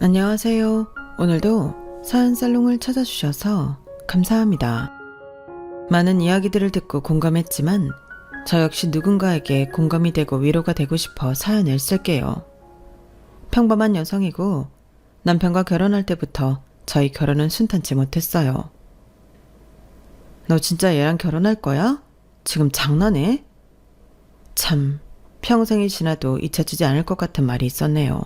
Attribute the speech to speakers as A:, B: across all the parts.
A: 안녕하세요. 오늘도 사연살롱을 찾아주셔서 감사합니다. 많은 이야기들을 듣고 공감했지만 저 역시 누군가에게 공감이 되고 위로가 되고 싶어 사연을 쓸게요. 평범한 여성이고 남편과 결혼할 때부터 저희 결혼은 순탄치 못했어요. 너 진짜 얘랑 결혼할 거야? 지금 장난해? 참, 평생이 지나도 잊혀지지 않을 것 같은 말이 있었네요.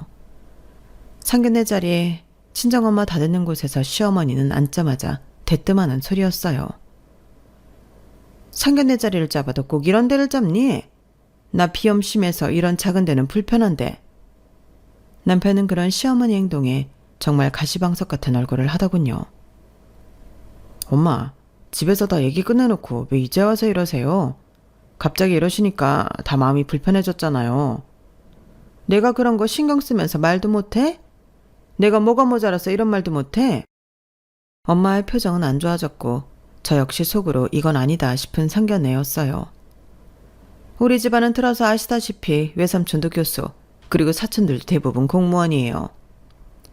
A: 상견례 자리에 친정엄마 다 듣는 곳에서 시어머니는 앉자마자 대뜸하는 소리였어요. 상견례 자리를 잡아도 꼭 이런 데를 잡니? 나 비염 심해서 이런 작은 데는 불편한데. 남편은 그런 시어머니 행동에 정말 가시방석 같은 얼굴을 하더군요. 엄마, 집에서 다 얘기 끝내놓고 왜 이제 와서 이러세요? 갑자기 이러시니까 다 마음이 불편해졌잖아요. 내가 그런 거 신경 쓰면서 말도 못해? 내가 뭐가 모자라서 이런 말도 못해? 엄마의 표정은 안 좋아졌고 저 역시 속으로 이건 아니다 싶은 상견례였어요. 우리 집안은 들어서 아시다시피 외삼촌도 교수, 그리고 사촌들 대부분 공무원이에요.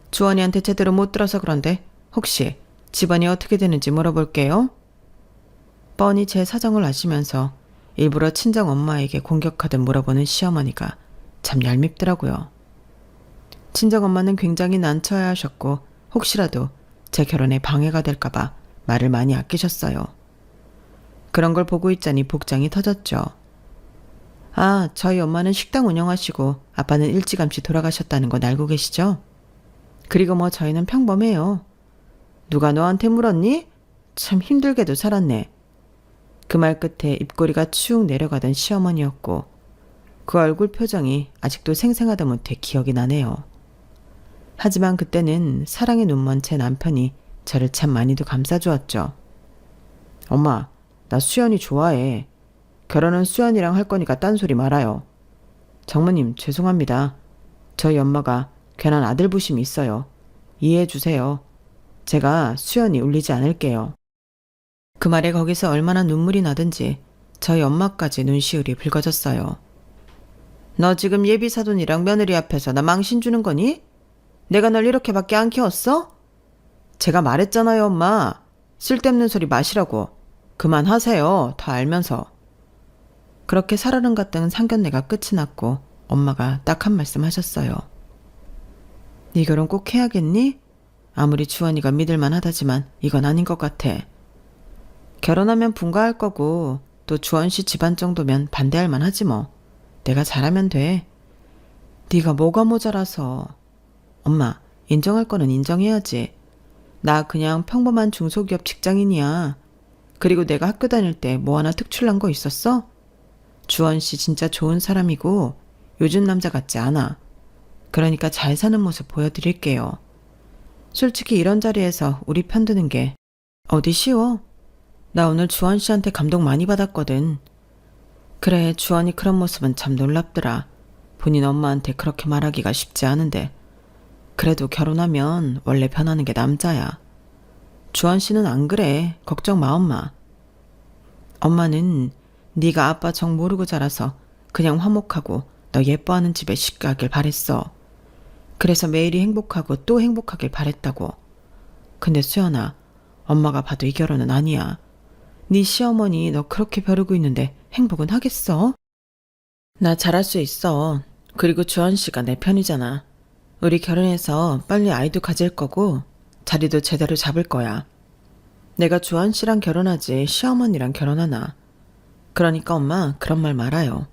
A: 주원이한테 제대로 못 들어서 그런데 혹시 집안이 어떻게 되는지 물어볼게요. 뻔히 제 사정을 아시면서 일부러 친정엄마에게 공격하듯 물어보는 시어머니가 참 얄밉더라고요. 친정엄마는 굉장히 난처해 하셨고 혹시라도 제 결혼에 방해가 될까봐 말을 많이 아끼셨어요. 그런 걸 보고 있자니 복장이 터졌죠. 아, 저희 엄마는 식당 운영하시고 아빠는 일찌감치 돌아가셨다는 건 알고 계시죠? 그리고 뭐 저희는 평범해요. 누가 너한테 물었니? 참 힘들게도 살았네. 그 말 끝에 입꼬리가 축 내려가던 시어머니였고 그 얼굴 표정이 아직도 생생하다 못해 기억이 나네요. 하지만 그때는 사랑에 눈먼 제 남편이 저를 참 많이도 감싸주었죠. 엄마, 나 수연이 좋아해. 결혼은 수연이랑 할 거니까 딴소리 말아요. 장모님, 죄송합니다. 저희 엄마가 괜한 아들 부심이 있어요. 이해해 주세요. 제가 수연이 울리지 않을게요. 그 말에 거기서 얼마나 눈물이 나든지 저희 엄마까지 눈시울이 붉어졌어요. 너 지금 예비사돈이랑 며느리 앞에서 나 망신 주는 거니? 내가 널 이렇게밖에 안 키웠어? 제가 말했잖아요, 엄마. 쓸데없는 소리 마시라고. 그만하세요. 다 알면서. 그렇게 살얼음 같은 상견례가 끝이 났고 엄마가 딱 한 말씀 하셨어요. 네 결혼 꼭 해야겠니? 아무리 주원이가 믿을만 하다지만 이건 아닌 것 같아. 결혼하면 분가할 거고 또 주원 씨 집안 정도면 반대할 만하지 뭐. 내가 잘하면 돼. 네가 뭐가 모자라서. 엄마, 인정할 거는 인정해야지. 나 그냥 평범한 중소기업 직장인이야. 그리고 내가 학교 다닐 때 뭐 하나 특출난 거 있었어? 주원 씨 진짜 좋은 사람이고 요즘 남자 같지 않아. 그러니까 잘 사는 모습 보여드릴게요. 솔직히 이런 자리에서 우리 편드는 게 어디 쉬워? 나 오늘 주원 씨한테 감동 많이 받았거든. 그래, 주원이 그런 모습은 참 놀랍더라. 본인 엄마한테 그렇게 말하기가 쉽지 않은데. 그래도 결혼하면 원래 변하는 게 남자야. 주원 씨는 안 그래. 걱정 마, 엄마. 엄마는 네가 아빠 정 모르고 자라서 그냥 화목하고 너 예뻐하는 집에 쉽게 하길 바랬어. 그래서 매일이 행복하고 또 행복하길 바랬다고. 근데 수연아, 엄마가 봐도 이 결혼은 아니야. 네 시어머니 너 그렇게 벼르고 있는데 행복은 하겠어? 나 잘할 수 있어. 그리고 주원 씨가 내 편이잖아. 우리 결혼해서 빨리 아이도 가질 거고 자리도 제대로 잡을 거야. 내가 주원 씨랑 결혼하지 시어머니랑 결혼하나. 그러니까 엄마 그런 말 말아요.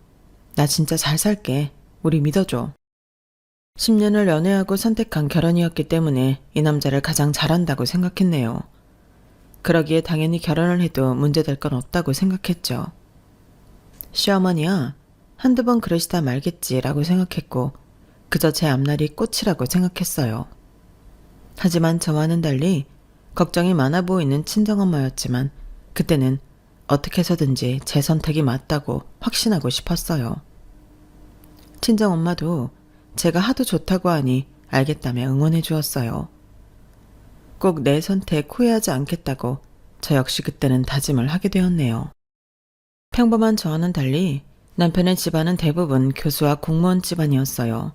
A: 나 진짜 잘 살게. 우리 믿어줘. 10년을 연애하고 선택한 결혼이었기 때문에 이 남자를 가장 잘한다고 생각했네요. 그러기에 당연히 결혼을 해도 문제될 건 없다고 생각했죠. 시어머니야, 한두 번 그러시다 말겠지라고 생각했고 그저 제 앞날이 꽃이라고 생각했어요. 하지만 저와는 달리 걱정이 많아 보이는 친정엄마였지만 그때는 어떻게 해서든지 제 선택이 맞다고 확신하고 싶었어요. 친정엄마도 제가 하도 좋다고 하니 알겠다며 응원해 주었어요. 꼭 내 선택 후회하지 않겠다고 저 역시 그때는 다짐을 하게 되었네요. 평범한 저와는 달리 남편의 집안은 대부분 교수와 공무원 집안이었어요.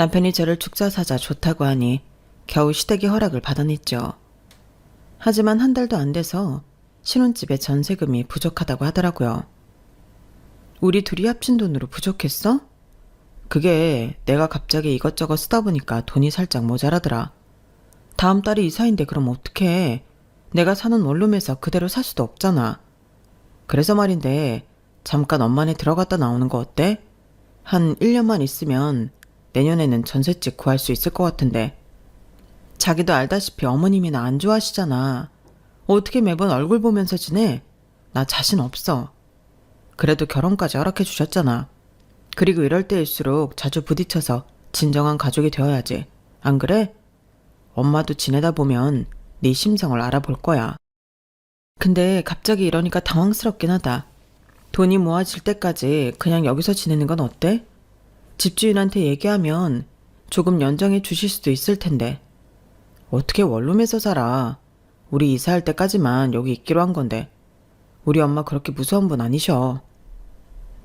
A: 남편이 저를 축사 사자 좋다고 하니 겨우 시댁의 허락을 받아냈죠. 하지만 한 달도 안 돼서 신혼집에 전세금이 부족하다고 하더라고요. 우리 둘이 합친 돈으로 부족했어? 그게 내가 갑자기 이것저것 쓰다 보니까 돈이 살짝 모자라더라. 다음 달이 이사인데 그럼 어떡해. 내가 사는 원룸에서 그대로 살 수도 없잖아. 그래서 말인데 잠깐 엄마네 들어갔다 나오는 거 어때? 한 1년만 있으면 내년에는 전셋집 구할 수 있을 것 같은데. 자기도 알다시피 어머님이나 안 좋아하시잖아. 어떻게 매번 얼굴 보면서 지내? 나 자신 없어. 그래도 결혼까지 허락해 주셨잖아. 그리고 이럴 때일수록 자주 부딪혀서 진정한 가족이 되어야지. 안 그래? 엄마도 지내다 보면 네 심성을 알아볼 거야. 근데 갑자기 이러니까 당황스럽긴 하다. 돈이 모아질 때까지 그냥 여기서 지내는 건 어때? 집주인한테 얘기하면 조금 연장해 주실 수도 있을 텐데. 어떻게 원룸에서 살아? 우리 이사할 때까지만 여기 있기로 한 건데. 우리 엄마 그렇게 무서운 분 아니셔.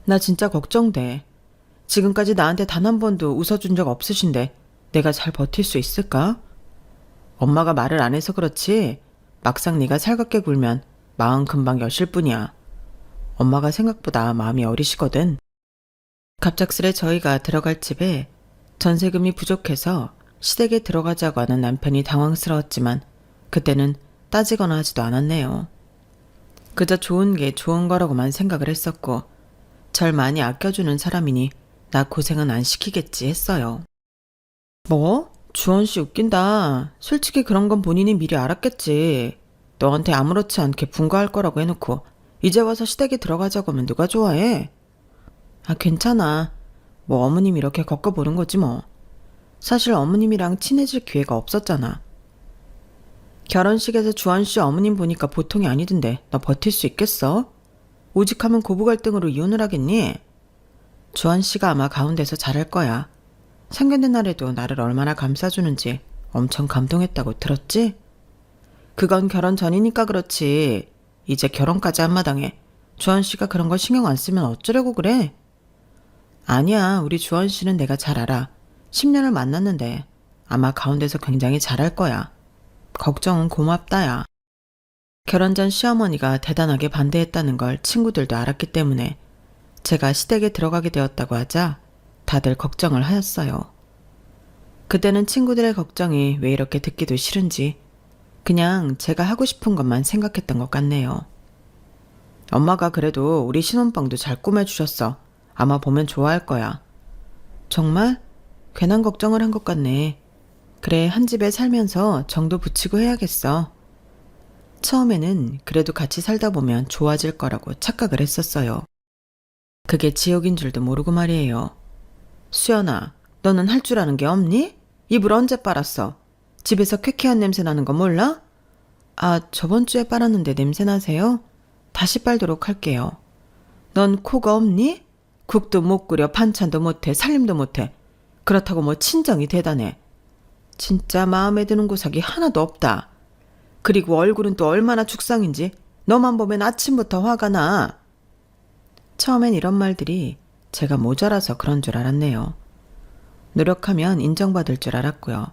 A: 나 진짜 걱정돼. 지금까지 나한테 단 한 번도 웃어준 적 없으신데 내가 잘 버틸 수 있을까? 엄마가 말을 안 해서 그렇지 막상 네가 살갑게 굴면 마음 금방 여실 뿐이야. 엄마가 생각보다 마음이 어리시거든. 갑작스레 저희가 들어갈 집에 전세금이 부족해서 시댁에 들어가자고 하는 남편이 당황스러웠지만 그때는 따지거나 하지도 않았네요. 그저 좋은 게 좋은 거라고만 생각을 했었고 절 많이 아껴주는 사람이니 나 고생은 안 시키겠지 했어요. 뭐? 주원씨 웃긴다. 솔직히 그런 건 본인이 미리 알았겠지. 너한테 아무렇지 않게 분가할 거라고 해놓고 이제 와서 시댁에 들어가자고 하면 누가 좋아해? 아, 괜찮아. 뭐 어머님 이렇게 겪어보는 거지 뭐. 사실 어머님이랑 친해질 기회가 없었잖아. 결혼식에서 주원씨 어머님 보니까 보통이 아니던데 너 버틸 수 있겠어? 오직하면 고부 갈등으로 이혼을 하겠니? 주원씨가 아마 가운데서 잘할 거야. 상견례 날에도 나를 얼마나 감싸주는지 엄청 감동했다고 들었지? 그건 결혼 전이니까 그렇지. 이제 결혼까지 한 마당에 주원씨가 그런 거 신경 안 쓰면 어쩌려고 그래? 아니야, 우리 주원씨는 내가 잘 알아. 10년을 만났는데 아마 가운데서 굉장히 잘할 거야. 걱정은 고맙다야. 결혼 전 시어머니가 대단하게 반대했다는 걸 친구들도 알았기 때문에 제가 시댁에 들어가게 되었다고 하자 다들 걱정을 하였어요. 그때는 친구들의 걱정이 왜 이렇게 듣기도 싫은지 그냥 제가 하고 싶은 것만 생각했던 것 같네요. 엄마가 그래도 우리 신혼방도 잘 꾸며주셨어. 아마 보면 좋아할 거야. 정말? 괜한 걱정을 한 것 같네. 그래, 한 집에 살면서 정도 붙이고 해야겠어. 처음에는 그래도 같이 살다 보면 좋아질 거라고 착각을 했었어요. 그게 지옥인 줄도 모르고 말이에요. 수연아, 너는 할 줄 아는 게 없니? 이불 언제 빨았어? 집에서 쾌쾌한 냄새 나는 거 몰라? 아, 저번 주에 빨았는데 냄새 나세요? 다시 빨도록 할게요. 넌 코가 없니? 국도 못 끓여, 반찬도 못해, 살림도 못해. 그렇다고 뭐 친정이 대단해. 진짜 마음에 드는 구석이 하나도 없다. 그리고 얼굴은 또 얼마나 죽상인지 너만 보면 아침부터 화가 나. 처음엔 이런 말들이 제가 모자라서 그런 줄 알았네요. 노력하면 인정받을 줄 알았고요.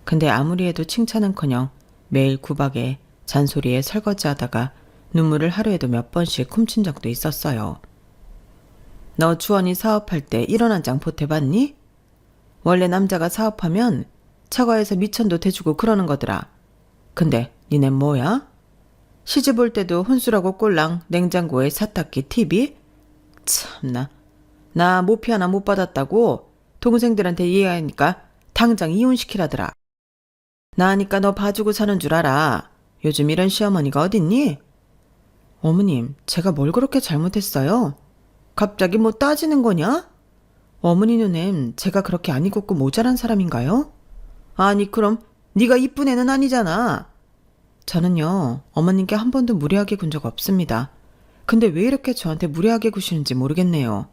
A: 근데 아무리 해도 칭찬은커녕 매일 구박에 잔소리에 설거지하다가 눈물을 하루에도 몇 번씩 훔친 적도 있었어요. 너 주원이 사업할 때 1원 한 장 보태봤니? 원래 남자가 사업하면 처가에서 미천도 대주고 그러는 거더라. 근데 니네 뭐야? 시집 올 때도 혼술하고 꼴랑 냉장고에 세탁기 TV? 참나. 나 모피 하나 못 받았다고 동생들한테 이해하니까 당장 이혼시키라더라. 나니까 너 봐주고 사는 줄 알아. 요즘 이런 시어머니가 어딨니? 어머님, 제가 뭘 그렇게 잘못했어요? 갑자기 뭐 따지는 거냐? 어머니 눈엔 제가 그렇게 안 익었고 모자란 사람인가요? 아니 그럼 네가 이쁜 애는 아니잖아. 저는요, 어머님께 한 번도 무례하게 군 적 없습니다. 근데 왜 이렇게 저한테 무례하게 구시는지 모르겠네요.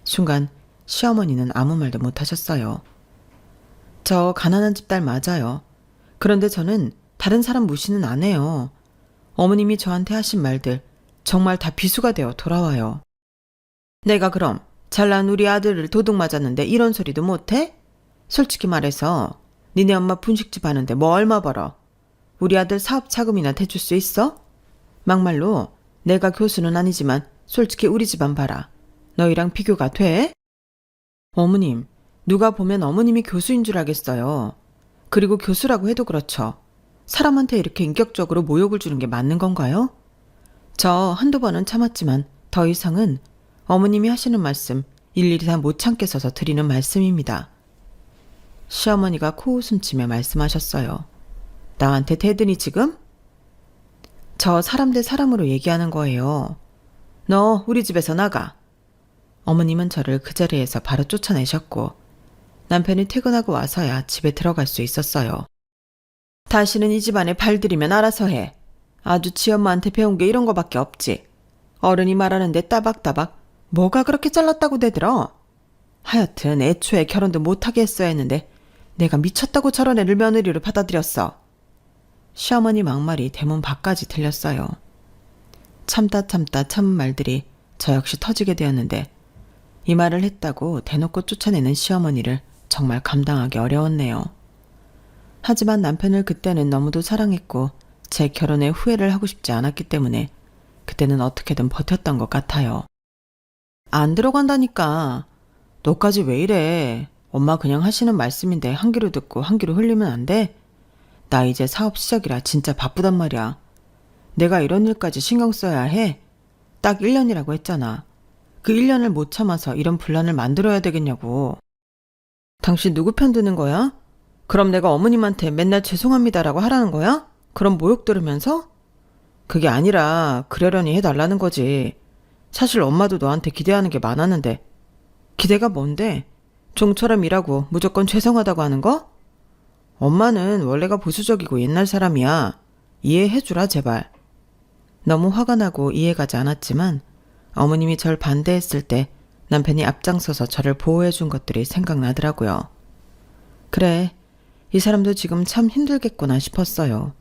A: 순간 시어머니는 아무 말도 못 하셨어요. 저 가난한 집 딸 맞아요. 그런데 저는 다른 사람 무시는 안 해요. 어머님이 저한테 하신 말들 정말 다 비수가 되어 돌아와요. 내가 그럼 잘난 우리 아들을 도둑 맞았는데 이런 소리도 못해? 솔직히 말해서 니네 엄마 분식집 하는데 뭐 얼마 벌어? 우리 아들 사업 자금이나 대줄 수 있어? 막말로 내가 교수는 아니지만 솔직히 우리 집안 봐라. 너희랑 비교가 돼? 어머님, 누가 보면 어머님이 교수인 줄 알겠어요. 그리고 교수라고 해도 그렇죠. 사람한테 이렇게 인격적으로 모욕을 주는 게 맞는 건가요? 저 한두 번은 참았지만 더 이상은 어머님이 하시는 말씀 일일이 다 못 참겠어서 드리는 말씀입니다. 시어머니가 코웃음치며 말씀하셨어요. 나한테 대드니 지금? 저 사람 대 사람으로 얘기하는 거예요. 너 우리 집에서 나가. 어머님은 저를 그 자리에서 바로 쫓아내셨고 남편이 퇴근하고 와서야 집에 들어갈 수 있었어요. 다시는 이 집안에 발들이면 알아서 해. 아주 지엄마한테 배운 게 이런 거밖에 없지. 어른이 말하는데 따박따박 뭐가 그렇게 잘났다고 대들어. 하여튼 애초에 결혼도 못하게 했어야 했는데 내가 미쳤다고 저런 애를 며느리로 받아들였어. 시어머니 막말이 대문 밖까지 들렸어요. 참다 참은 말들이 저 역시 터지게 되었는데 이 말을 했다고 대놓고 쫓아내는 시어머니를 정말 감당하기 어려웠네요. 하지만 남편을 그때는 너무도 사랑했고 제 결혼에 후회를 하고 싶지 않았기 때문에 그때는 어떻게든 버텼던 것 같아요. 안 들어간다니까. 너까지 왜 이래. 엄마 그냥 하시는 말씀인데 한 귀로 듣고 한 귀로 흘리면 안 돼? 나 이제 사업 시작이라 진짜 바쁘단 말이야. 내가 이런 일까지 신경 써야 해? 딱 1년이라고 했잖아. 그 1년을 못 참아서 이런 분란을 만들어야 되겠냐고. 당신 누구 편 드는 거야? 그럼 내가 어머님한테 맨날 죄송합니다라고 하라는 거야? 그럼 모욕 들으면서? 그게 아니라 그러려니 해달라는 거지. 사실 엄마도 너한테 기대하는 게 많았는데. 기대가 뭔데? 종처럼 일하고 무조건 죄송하다고 하는 거? 엄마는 원래가 보수적이고 옛날 사람이야. 이해해주라 제발. 너무 화가 나고 이해가지 않았지만 어머님이 절 반대했을 때 남편이 앞장서서 저를 보호해준 것들이 생각나더라고요. 그래, 이 사람도 지금 참 힘들겠구나 싶었어요.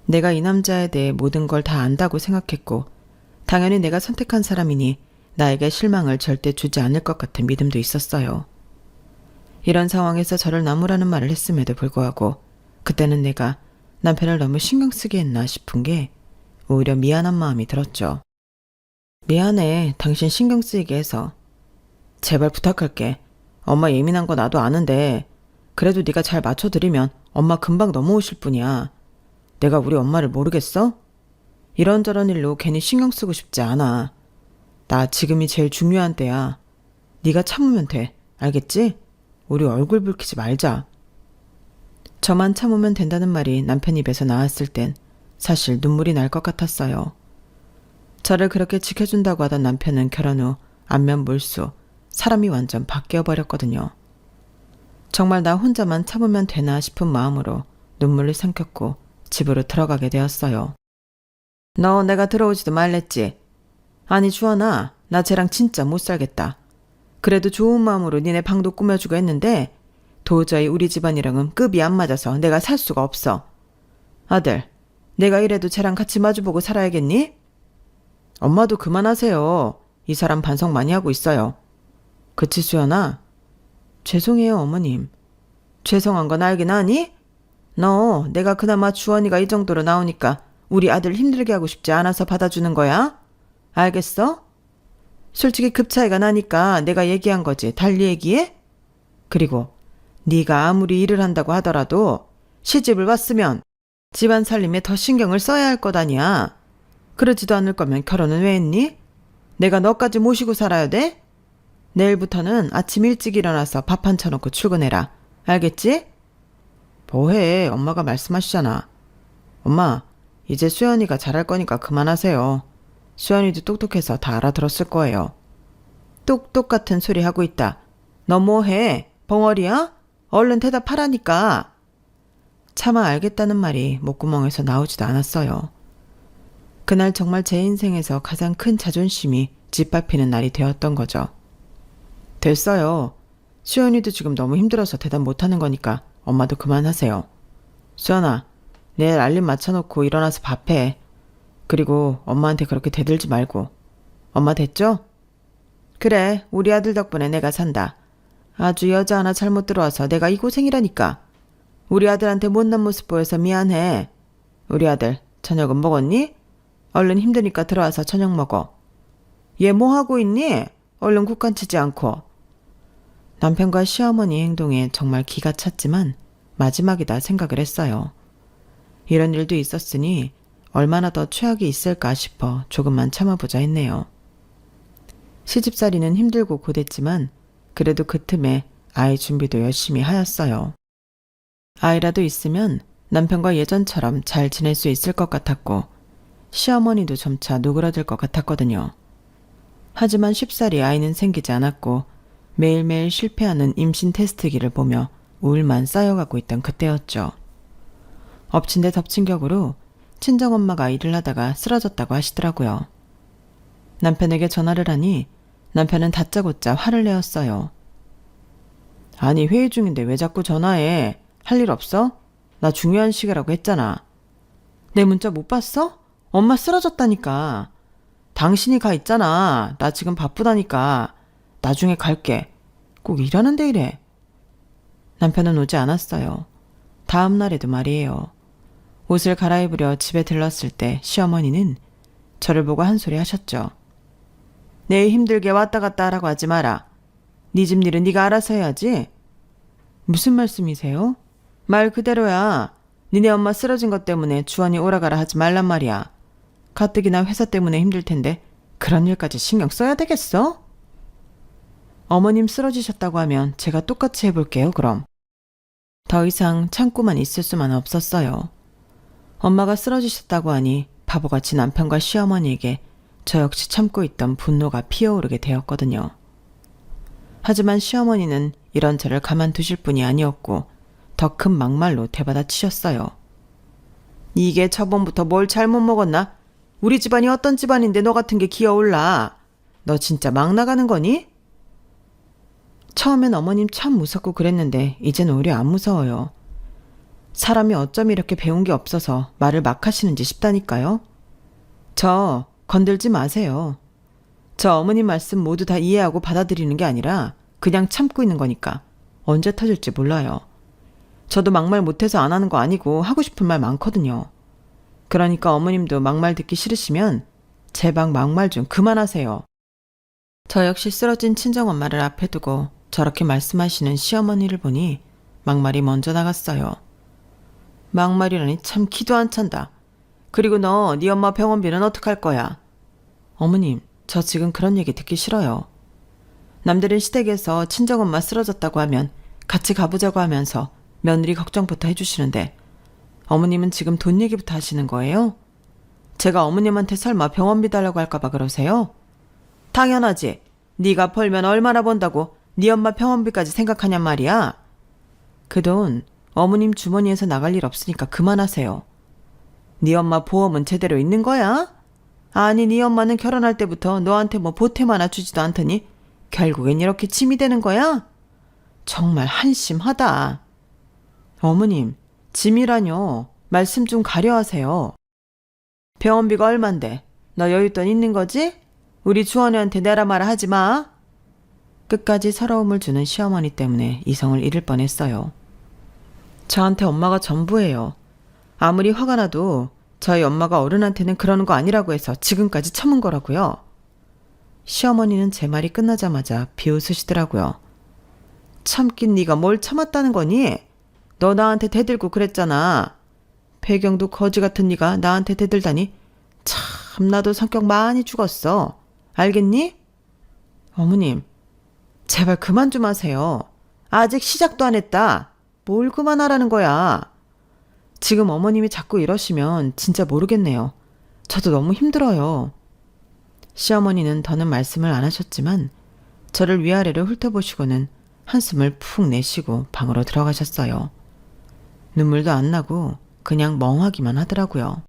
A: 내가 이 남자에 대해 모든 걸 다 안다고 생각했고 당연히 내가 선택한 사람이니 나에게 실망을 절대 주지 않을 것 같은 믿음도 있었어요. 이런 상황에서 저를 나무라는 말을 했음에도 불구하고 그때는 내가 남편을 너무 신경 쓰게 했나 싶은 게 오히려 미안한 마음이 들었죠. 미안해, 당신 신경 쓰이게 해서. 제발 부탁할게. 엄마 예민한 거 나도 아는데 그래도 네가 잘 맞춰드리면 엄마 금방 넘어오실 뿐이야. 내가 우리 엄마를 모르겠어? 이런저런 일로 괜히 신경 쓰고 싶지 않아. 나 지금이 제일 중요한 때야. 네가 참으면 돼. 알겠지? 우리 얼굴 붉히지 말자. 저만 참으면 된다는 말이 남편 입에서 나왔을 땐 사실 눈물이 날 것 같았어요. 저를 그렇게 지켜준다고 하던 남편은 결혼 후 안면 물수, 사람이 완전 바뀌어버렸거든요. 정말 나 혼자만 참으면 되나 싶은 마음으로 눈물을 삼켰고 집으로 들어가게 되었어요. 너 내가 들어오지도 말랬지? 아니 주원아, 나 쟤랑 진짜 못 살겠다. 그래도 좋은 마음으로 니네 방도 꾸며주고 했는데 도저히 우리 집안이랑은 급이 안 맞아서 내가 살 수가 없어. 아들, 내가 이래도 쟤랑 같이 마주보고 살아야겠니? 엄마도 그만하세요. 이 사람 반성 많이 하고 있어요. 그치 수연아? 죄송해요 어머님. 죄송한 건 알긴 하니? 너 내가 그나마 주원이가 이 정도로 나오니까 우리 아들 힘들게 하고 싶지 않아서 받아주는 거야? 알겠어? 솔직히 급 차이가 나니까 내가 얘기한 거지. 달리 얘기해? 그리고 네가 아무리 일을 한다고 하더라도 시집을 왔으면 집안 살림에 더 신경을 써야 할 것 아니야. 그러지도 않을 거면 결혼은 왜 했니? 내가 너까지 모시고 살아야 돼? 내일부터는 아침 일찍 일어나서 밥 한 차놓고 출근해라. 알겠지? 뭐해, 엄마가 말씀하시잖아. 엄마, 이제 수연이가 잘할 거니까 그만하세요. 수연이도 똑똑해서 다 알아들었을 거예요. 똑똑 같은 소리 하고 있다. 너 뭐해? 벙어리야? 얼른 대답하라니까. 차마 알겠다는 말이 목구멍에서 나오지도 않았어요. 그날 정말 제 인생에서 가장 큰 자존심이 짓밟히는 날이 되었던 거죠. 됐어요. 수연이도 지금 너무 힘들어서 대답 못하는 거니까 엄마도 그만하세요. 수연아, 내일 알림 맞춰놓고 일어나서 밥해. 그리고 엄마한테 그렇게 대들지 말고. 엄마 됐죠? 그래, 우리 아들 덕분에 내가 산다. 아주 여자 하나 잘못 들어와서 내가 이 고생이라니까. 우리 아들한테 못난 모습 보여서 미안해. 우리 아들 저녁은 먹었니? 얼른 힘드니까 들어와서 저녁 먹어. 얘 뭐 하고 있니? 얼른 국간 치지 않고. 남편과 시어머니 행동에 정말 기가 찼지만 마지막이다 생각을 했어요. 이런 일도 있었으니 얼마나 더 최악이 있을까 싶어 조금만 참아보자 했네요. 시집살이는 힘들고 고됐지만 그래도 그 틈에 아이 준비도 열심히 하였어요. 아이라도 있으면 남편과 예전처럼 잘 지낼 수 있을 것 같았고 시어머니도 점차 누그러들 것 같았거든요. 하지만 쉽사리 아이는 생기지 않았고 매일매일 실패하는 임신 테스트기를 보며 우울만 쌓여가고 있던 그때였죠. 엎친 데 덮친 격으로 친정엄마가 일을 하다가 쓰러졌다고 하시더라고요. 남편에게 전화를 하니 남편은 다짜고짜 화를 내었어요. 아니 회의 중인데 왜 자꾸 전화해? 할 일 없어? 나 중요한 시기라고 했잖아. 내 문자 못 봤어? 엄마 쓰러졌다니까. 당신이 가 있잖아. 나 지금 바쁘다니까. 나중에 갈게. 꼭 일하는데 이래. 남편은 오지 않았어요. 다음 날에도 말이에요. 옷을 갈아입으려 집에 들렀을 때 시어머니는 저를 보고 한 소리 하셨죠. 내일 힘들게 왔다 갔다 하라고 하지 마라. 네 집 일은 네가 알아서 해야지. 무슨 말씀이세요? 말 그대로야. 니네 엄마 쓰러진 것 때문에 주원이 오라가라 하지 말란 말이야. 가뜩이나 회사 때문에 힘들 텐데 그런 일까지 신경 써야 되겠어? 어머님 쓰러지셨다고 하면 제가 똑같이 해볼게요, 그럼. 더 이상 참고만 있을 수만 없었어요. 엄마가 쓰러지셨다고 하니 바보같이 남편과 시어머니에게 저 역시 참고 있던 분노가 피어오르게 되었거든요. 하지만 시어머니는 이런 저를 가만두실 분이 아니었고 더 큰 막말로 되받아치셨어요. 이게 저번부터 뭘 잘못 먹었나? 우리 집안이 어떤 집안인데 너 같은 게 기어올라. 너 진짜 막 나가는 거니? 처음엔 어머님 참 무섭고 그랬는데 이젠 오히려 안 무서워요. 사람이 어쩜 이렇게 배운 게 없어서 말을 막 하시는지 싶다니까요. 저 건들지 마세요. 저 어머님 말씀 모두 다 이해하고 받아들이는 게 아니라 그냥 참고 있는 거니까 언제 터질지 몰라요. 저도 막말 못해서 안 하는 거 아니고 하고 싶은 말 많거든요. 그러니까 어머님도 막말 듣기 싫으시면 제발 막말 좀 그만하세요. 저 역시 쓰러진 친정엄마를 앞에 두고 저렇게 말씀하시는 시어머니를 보니 막말이 먼저 나갔어요. 막말이라니 참 기도 안 찬다. 그리고 너 네 엄마 병원비는 어떡할 거야? 어머님, 저 지금 그런 얘기 듣기 싫어요. 남들은 시댁에서 친정엄마 쓰러졌다고 하면 같이 가보자고 하면서 며느리 걱정부터 해주시는데 어머님은 지금 돈 얘기부터 하시는 거예요? 제가 어머님한테 설마 병원비 달라고 할까봐 그러세요? 당연하지. 네가 벌면 얼마나 번다고 네 엄마 병원비까지 생각하냔 말이야. 그 돈 어머님 주머니에서 나갈 일 없으니까 그만하세요. 네 엄마 보험은 제대로 있는 거야? 아니 네 엄마는 결혼할 때부터 너한테 뭐 보탬 하나 주지도 않더니 결국엔 이렇게 짐이 되는 거야? 정말 한심하다. 어머님, 짐이라뇨. 말씀 좀 가려하세요. 병원비가 얼만데? 너 여윳돈 있는 거지? 우리 주원이한테 내라 마라 하지 마. 끝까지 서러움을 주는 시어머니 때문에 이성을 잃을 뻔했어요. 저한테 엄마가 전부예요. 아무리 화가 나도 저희 엄마가 어른한테는 그러는 거 아니라고 해서 지금까지 참은 거라고요. 시어머니는 제 말이 끝나자마자 비웃으시더라고요. 참긴 네가 뭘 참았다는 거니? 너 나한테 대들고 그랬잖아. 배경도 거지 같은 네가 나한테 대들다니 참 나도 성격 많이 죽었어. 알겠니? 어머님, 제발 그만 좀 하세요. 아직 시작도 안 했다. 뭘 그만하라는 거야. 지금 어머님이 자꾸 이러시면 진짜 모르겠네요. 저도 너무 힘들어요. 시어머니는 더는 말씀을 안 하셨지만 저를 위아래로 훑어보시고는 한숨을 푹 내쉬고 방으로 들어가셨어요. 눈물도 안 나고 그냥 멍하기만 하더라고요.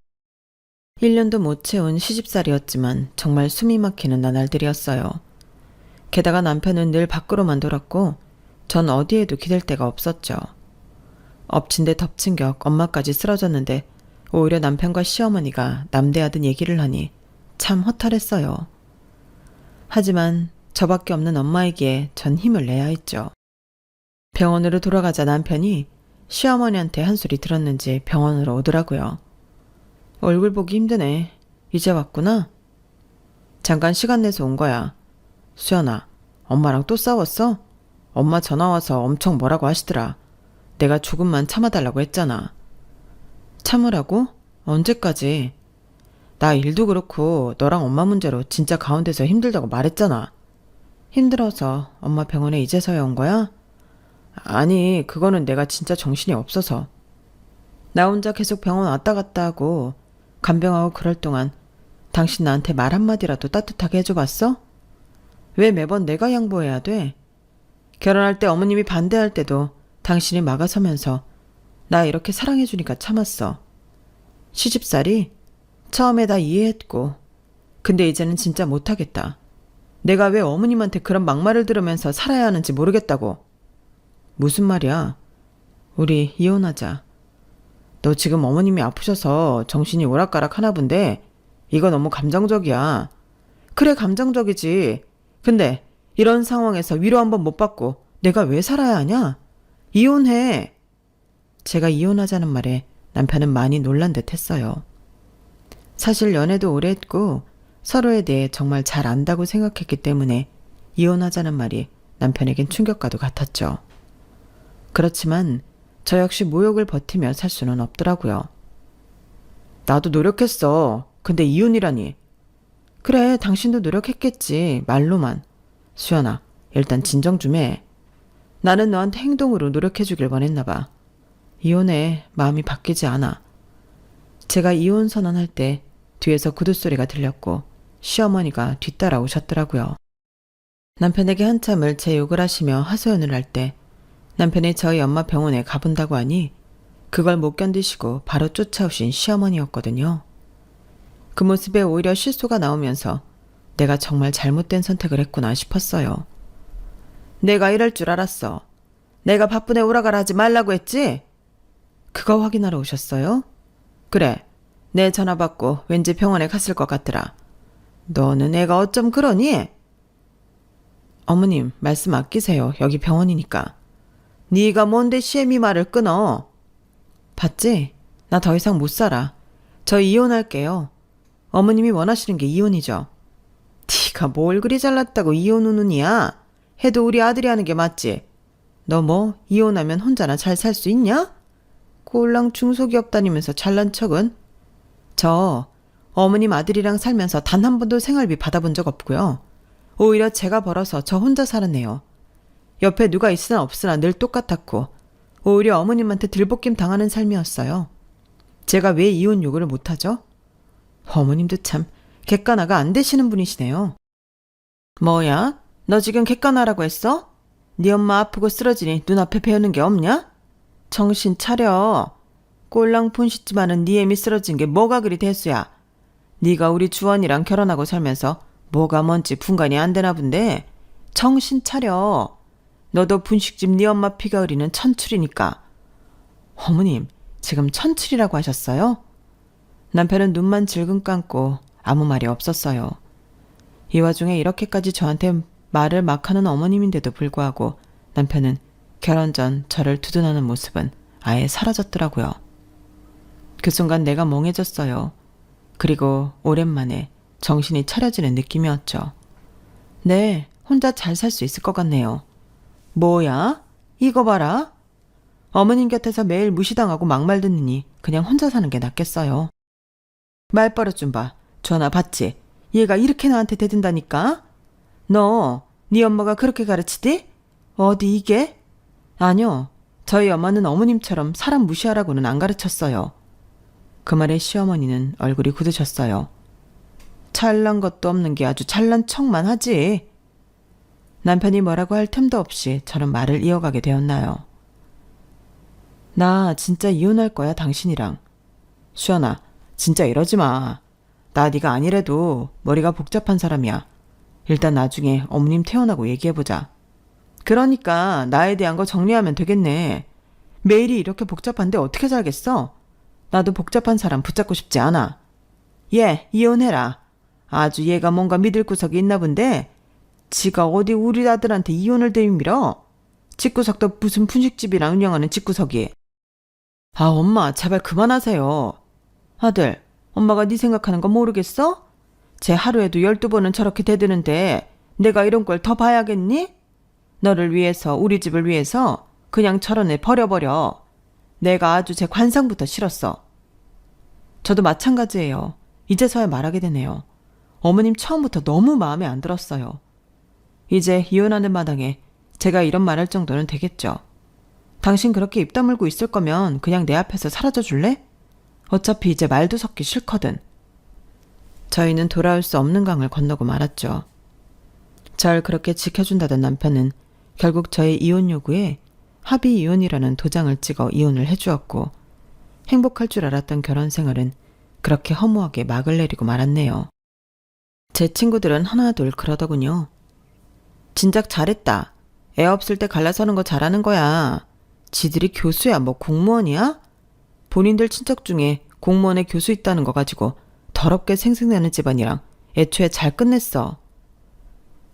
A: 1년도 못 채운 시집살이었지만 정말 숨이 막히는 나날들이었어요. 게다가 남편은 늘 밖으로만 돌았고 전 어디에도 기댈 데가 없었죠. 엎친 데 덮친 격 엄마까지 쓰러졌는데 오히려 남편과 시어머니가 남대하듯 얘기를 하니 참 허탈했어요. 하지만 저밖에 없는 엄마이기에 전 힘을 내야 했죠. 병원으로 돌아가자 남편이 시어머니한테 한 소리 들었는지 병원으로 오더라고요. 얼굴 보기 힘드네. 이제 왔구나. 잠깐 시간 내서 온 거야. 수연아, 엄마랑 또 싸웠어? 엄마 전화 와서 엄청 뭐라고 하시더라. 내가 조금만 참아달라고 했잖아. 참으라고? 언제까지? 나 일도 그렇고 너랑 엄마 문제로 진짜 가운데서 힘들다고 말했잖아. 힘들어서 엄마 병원에 이제서야 온 거야? 아니, 그거는 내가 진짜 정신이 없어서. 나 혼자 계속 병원 왔다 갔다 하고 간병하고 그럴 동안 당신 나한테 말 한마디라도 따뜻하게 해줘봤어? 왜 매번 내가 양보해야 돼? 결혼할 때 어머님이 반대할 때도 당신이 막아서면서 나 이렇게 사랑해주니까 참았어. 시집살이? 처음에 다 이해했고 근데 이제는 진짜 못하겠다. 내가 왜 어머님한테 그런 막말을 들으면서 살아야 하는지 모르겠다고. 무슨 말이야? 우리 이혼하자. 너 지금 어머님이 아프셔서 정신이 오락가락 하나 본데 이거 너무 감정적이야. 그래, 감정적이지. 근데 이런 상황에서 위로 한번 못 받고 내가 왜 살아야 하냐? 이혼해. 제가 이혼하자는 말에 남편은 많이 놀란 듯 했어요. 사실 연애도 오래 했고 서로에 대해 정말 잘 안다고 생각했기 때문에 이혼하자는 말이 남편에겐 충격과도 같았죠. 그렇지만 저 역시 모욕을 버티며 살 수는 없더라고요. 나도 노력했어. 근데 이혼이라니. 그래, 당신도 노력했겠지. 말로만. 수연아, 일단 진정 좀 해. 나는 너한테 행동으로 노력해주길 원했나 봐. 이혼해. 마음이 바뀌지 않아. 제가 이혼 선언할 때 뒤에서 구두소리가 들렸고 시어머니가 뒤따라 오셨더라고요. 남편에게 한참을 제 욕을 하시며 하소연을 할 때 남편이 저희 엄마 병원에 가본다고 하니 그걸 못 견디시고 바로 쫓아오신 시어머니였거든요. 그 모습에 오히려 실소가 나오면서 내가 정말 잘못된 선택을 했구나 싶었어요. 내가 이럴 줄 알았어. 내가 바쁜 애 오라가라 하지 말라고 했지? 그거 확인하러 오셨어요? 그래, 내 전화 받고 왠지 병원에 갔을 것 같더라. 너는 애가 어쩜 그러니? 어머님, 말씀 아끼세요. 여기 병원이니까. 네가 뭔데 시애미 말을 끊어? 봤지? 나 더 이상 못 살아. 저 이혼할게요. 어머님이 원하시는 게 이혼이죠. 네가 뭘 그리 잘났다고 이혼 우는이야? 해도 우리 아들이 하는 게 맞지? 너 뭐 이혼하면 혼자나 잘 살 수 있냐? 꼴랑 중소기업 다니면서 잘난 척은? 저 어머님 아들이랑 살면서 단 한 번도 생활비 받아본 적 없고요. 오히려 제가 벌어서 저 혼자 살았네요. 옆에 누가 있으나 없으나 늘 똑같았고 오히려 어머님한테 들볶임 당하는 삶이었어요. 제가 왜 이혼 요구를 못하죠? 어머님도 참 객관화가 안 되시는 분이시네요. 뭐야? 너 지금 객관화라고 했어? 네 엄마 아프고 쓰러지니 눈앞에 배우는 게 없냐? 정신 차려. 꼴랑 푼시집 하는 네 애미 쓰러진 게 뭐가 그리 대수야. 네가 우리 주원이랑 결혼하고 살면서 뭐가 뭔지 분간이 안 되나 본데. 정신 차려. 너도 분식집 네 엄마 피가 흐리는 천출이니까. 어머님, 지금 천출이라고 하셨어요? 남편은 눈만 질끈 감고 아무 말이 없었어요. 이 와중에 이렇게까지 저한테 말을 막 하는 어머님인데도 불구하고 남편은 결혼 전 저를 두둔하는 모습은 아예 사라졌더라고요. 그 순간 내가 멍해졌어요. 그리고 오랜만에 정신이 차려지는 느낌이었죠. 네, 혼자 잘 살 수 있을 것 같네요. 뭐야? 이거 봐라. 어머님 곁에서 매일 무시당하고 막말 듣느니 그냥 혼자 사는 게 낫겠어요. 말버릇 좀 봐. 전화 받지? 얘가 이렇게 나한테 대든다니까? 너, 네 엄마가 그렇게 가르치디? 어디 이게? 아니요. 저희 엄마는 어머님처럼 사람 무시하라고는 안 가르쳤어요. 그 말에 시어머니는 얼굴이 굳으셨어요. 잘난 것도 없는 게 아주 잘난 척만 하지. 남편이 뭐라고 할 틈도 없이 저는 말을 이어가게 되었나요. 나 진짜 이혼할 거야, 당신이랑. 수연아, 진짜 이러지 마. 나 네가 아니래도 머리가 복잡한 사람이야. 일단 나중에 어머님 태어나고 얘기해보자. 그러니까 나에 대한 거 정리하면 되겠네. 매일이 이렇게 복잡한데 어떻게 살겠어? 나도 복잡한 사람 붙잡고 싶지 않아. 얘 이혼해라. 아주 얘가 뭔가 믿을 구석이 있나 본데 지가 어디 우리 아들한테 이혼을 들이밀어? 집구석도 무슨 분식집이랑 운영하는 집구석이. 아, 엄마, 제발 그만하세요. 아들, 엄마가 네 생각하는 거 모르겠어? 쟤 하루에도 12번은 저렇게 대드는데 내가 이런 걸 더 봐야겠니? 너를 위해서, 우리 집을 위해서 그냥 저런 애 버려버려. 내가 아주 제 관상부터 싫었어. 저도 마찬가지예요. 이제서야 말하게 되네요. 어머님 처음부터 너무 마음에 안 들었어요. 이제 이혼하는 마당에 제가 이런 말할 정도는 되겠죠. 당신 그렇게 입 다물고 있을 거면 그냥 내 앞에서 사라져 줄래? 어차피 이제 말도 섞기 싫거든. 저희는 돌아올 수 없는 강을 건너고 말았죠. 절 그렇게 지켜준다던 남편은 결국 저의 이혼 요구에 합의 이혼이라는 도장을 찍어 이혼을 해주었고, 행복할 줄 알았던 결혼 생활은 그렇게 허무하게 막을 내리고 말았네요. 제 친구들은 하나둘 그러더군요. 진작 잘했다. 애 없을 때 갈라서는 거 잘하는 거야. 지들이 교수야 뭐 공무원이야? 본인들 친척 중에 공무원에 교수 있다는 거 가지고 더럽게 생색내는 집안이랑 애초에 잘 끝냈어.